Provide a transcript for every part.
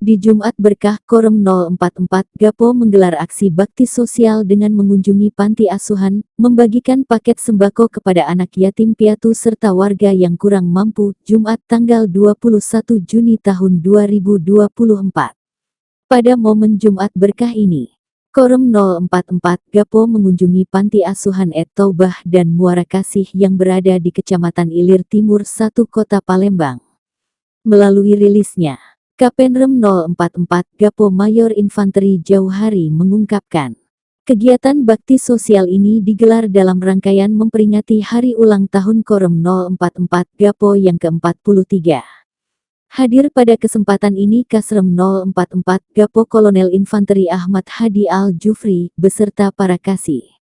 Di Jumat Berkah Korem 044, Gapo menggelar aksi bakti sosial dengan mengunjungi panti asuhan, membagikan paket sembako kepada anak yatim piatu serta warga yang kurang mampu, Jumat tanggal 21 Juni tahun 2024. Pada momen Jumat Berkah ini, Korem 044, Gapo mengunjungi panti asuhan Et-Taubah dan Muara Kasih yang berada di Kecamatan Ilir Timur 1 Kota Palembang. Melalui rilisnya, Kapenrem 044, Gapo Mayor Infanteri Jauhari mengungkapkan, kegiatan bakti sosial ini digelar dalam rangkaian memperingati hari ulang tahun Korem 044 Gapo yang ke-43. Hadir pada kesempatan ini Kasrem 044 Gapo Kolonel Infanteri Ahmad Hadi Al-Jufri beserta para kasih,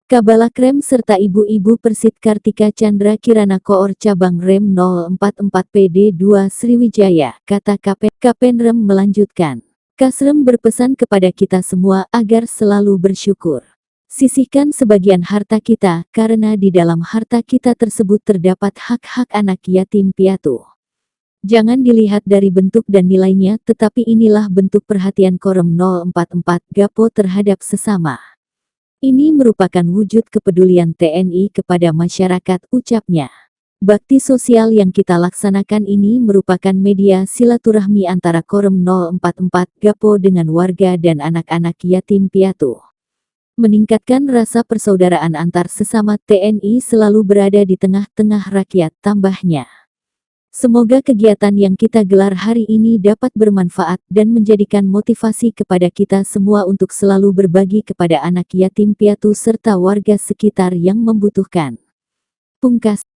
Kabalakrem serta Ibu-Ibu Persit Kartika Chandra Kirana Koor Cabang Rem 044 PD2 Sriwijaya, kata Kapenrem melanjutkan. Kasrem berpesan kepada kita semua agar selalu bersyukur. Sisihkan sebagian harta kita, karena di dalam harta kita tersebut terdapat hak-hak anak yatim piatu. Jangan dilihat dari bentuk dan nilainya, tetapi inilah bentuk perhatian Korem 044 Gapo terhadap sesama. Ini merupakan wujud kepedulian TNI kepada masyarakat, ucapnya. Bakti sosial yang kita laksanakan ini merupakan media silaturahmi antara Korem 044 Gapo dengan warga dan anak-anak yatim piatu. Meningkatkan rasa persaudaraan antar sesama, TNI selalu berada di tengah-tengah rakyat, tambahnya. Semoga kegiatan yang kita gelar hari ini dapat bermanfaat dan menjadikan motivasi kepada kita semua untuk selalu berbagi kepada anak yatim piatu serta warga sekitar yang membutuhkan. Pungkas.